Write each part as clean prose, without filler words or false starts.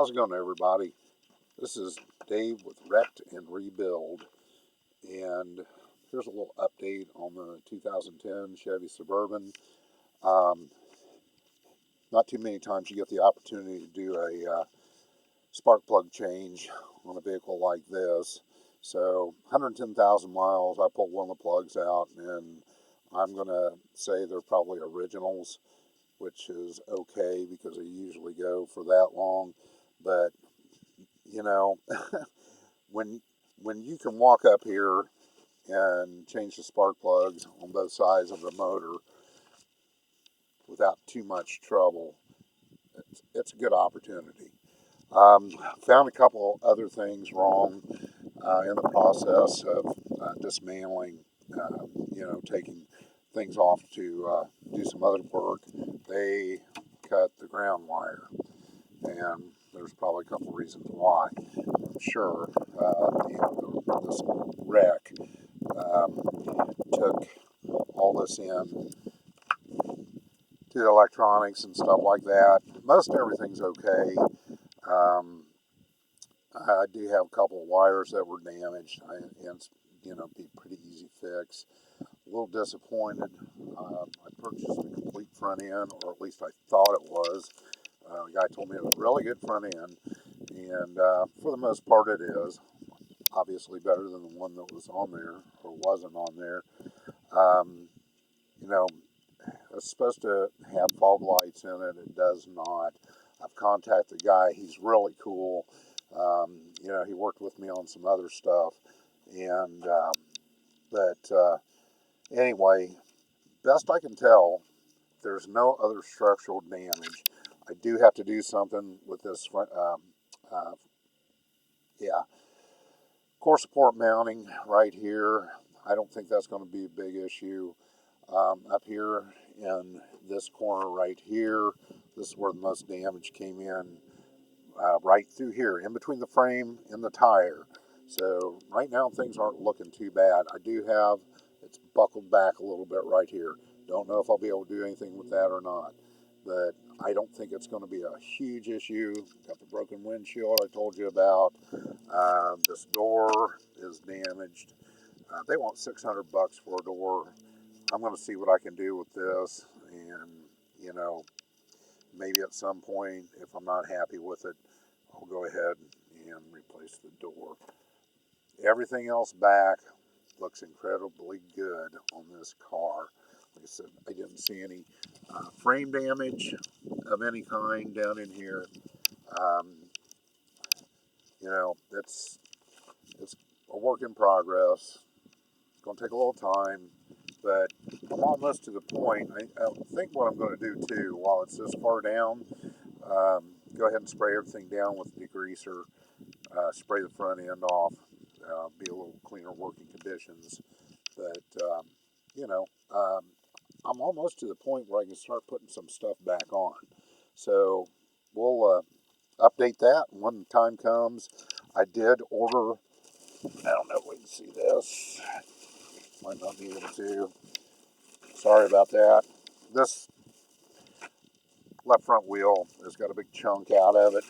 How's it going, everybody? This is Dave with Wrecked and Rebuild, and here's a little update on the 2010 Chevy Suburban. Um, Not too many times you get the opportunity to do a spark plug change on a vehicle like this. So 110,000 miles, I pulled one of the plugs out, and I'm going to say they're probably originals, which is okay because they usually go for that long. But you know, when when you can walk up here and change the spark plugs on both sides of the motor without too much trouble, it's a good opportunity. Found a couple other things wrong in the process of dismantling, taking things off to do some other work. They cut the ground wire, and there's probably a couple reasons why. I'm sure this wreck took all this in to the electronics and stuff like that. Most everything's okay. Um, I do have a couple of wires that were damaged, and be pretty easy fix. A little disappointed. I purchased a complete front end, or at least I thought it was. The guy told me it was a really good front end, and for the most part it is. Obviously better than the one that was on there, or wasn't on there. Um, you know, it's supposed to have fog lights in it. It does not. I've contacted the guy. He's really cool. He worked with me on some other stuff. And, anyway, best I can tell, there's no other structural damage. I do have to do something with this front, uh, yeah, core support mounting right here. I don't think that's going to be a big issue. Up here in this corner right here, this is where the most damage came in, right through here, in between the frame and the tire. So right now things aren't looking too bad. I do have, it's buckled back a little bit right here. Don't know if I'll be able to do anything with that or not, but I don't think it's going to be a huge issue. Got the broken windshield I told you about. This door is damaged. They want $600 for a door. I'm going to see what I can do with this, and maybe at some point, if I'm not happy with it, I'll go ahead and replace the door. Everything else back looks incredibly good on this car. Like I said, I didn't see any frame damage of any kind down in here. Um, it's a work in progress. It's going to take a little time, but I'm almost to the point. I think what I'm going to do too, while it's this far down, go ahead and spray everything down with degreaser, spray the front end off, be a little cleaner working conditions. But, you know, um, I'm almost to the point where I can start putting some stuff back on. So we'll update that when the time comes. I did order, I don't know if we can see this. Might not be able to. Sorry about that. This left front wheel has got a big chunk out of it.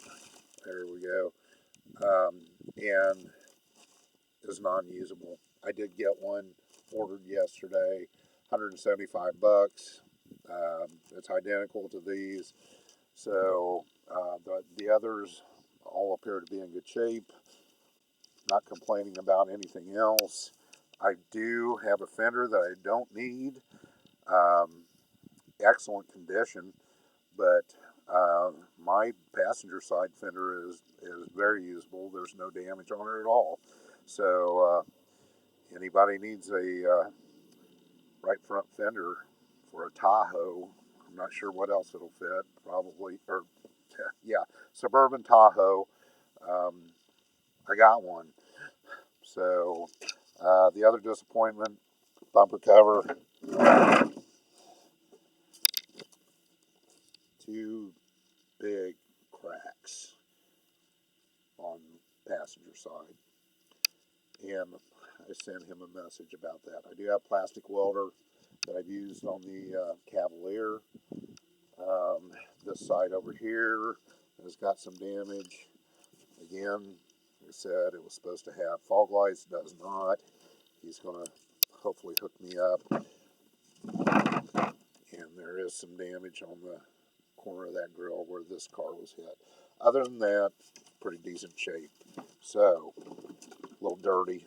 There we go. And is non-usable. I did get one ordered yesterday, $175. It's identical to these. So the others all appear to be in good shape. Not complaining about anything else. I do have a fender that I don't need. Um, Excellent condition, but my passenger side fender is very usable. There's no damage on it at all. So anybody needs a right front fender for a Tahoe, I'm not sure what else it'll fit. Probably, or yeah, Suburban Tahoe. Um, I got one. So the other disappointment, bumper cover, two big cracks on passenger side, and I sent him a message about that. I do have plastic welder that I've used on the Cavalier. This side over here, has got some damage. Again, like I said, it was supposed to have fog lights, does not. He's going to hopefully hook me up. And there is some damage on the corner of that grill where this car was hit. Other than that, pretty decent shape. So, a little dirty.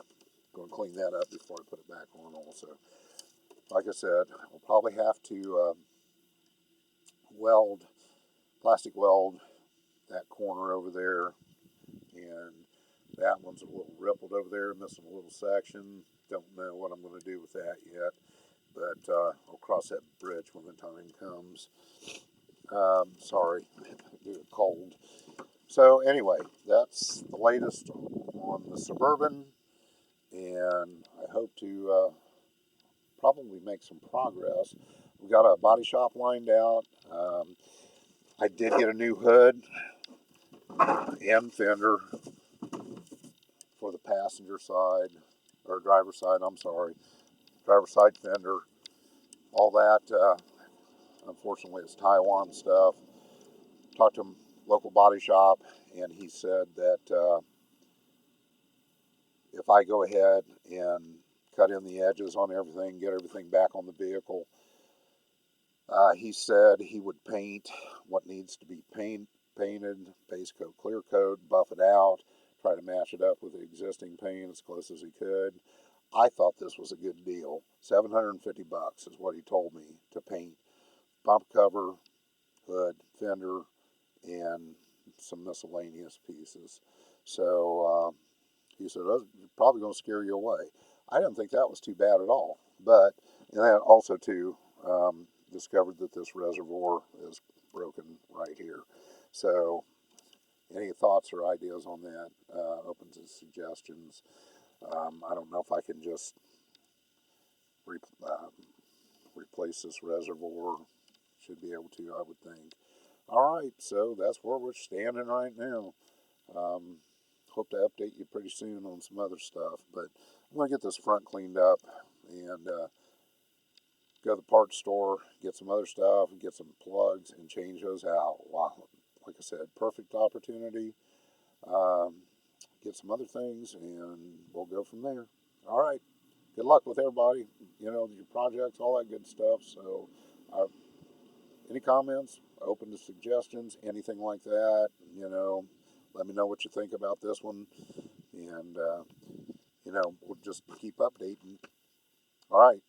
Going to clean that up before I put it back on also. Like I said, we'll probably have to plastic weld that corner over there. And that one's a little rippled over there, missing a little section. Don't know what I'm going to do with that yet. But I'll cross that bridge when the time comes. Sorry, it's cold. So anyway, that's the latest on the Suburban, and I hope to probably make some progress. We've got a body shop lined out. I did get a new hood and fender for the passenger side, or driver's side, I'm sorry. Driver's side fender, all that. Unfortunately, it's Taiwan stuff. Talked to a local body shop, and he said that if I go ahead and cut in the edges on everything, get everything back on the vehicle, he said he would paint what needs to be painted, base coat, clear coat, buff it out, try to match it up with the existing paint as close as he could. I thought this was a good deal. $750 is what he told me to paint bump cover, hood, fender, and some miscellaneous pieces. So he said, "Oh, it's probably going to scare you away." I didn't think that was too bad at all. But, and then also too, discovered that this reservoir is broken right here. So any thoughts or ideas on that? Open to suggestions. I don't know if I can just replace this reservoir. Should be able to, I would think. All right, so that's where we're standing right now. Hope to update you pretty soon on some other stuff, but I'm going to get this front cleaned up and go to the parts store, get some other stuff, get some plugs, and change those out. Wow, like I said, perfect opportunity. Get some other things, and we'll go from there. All right. Good luck with everybody. You know, your projects, all that good stuff. So, any comments? Open to suggestions, anything like that. You know, let me know what you think about this one, and you know, we'll just keep updating. All right.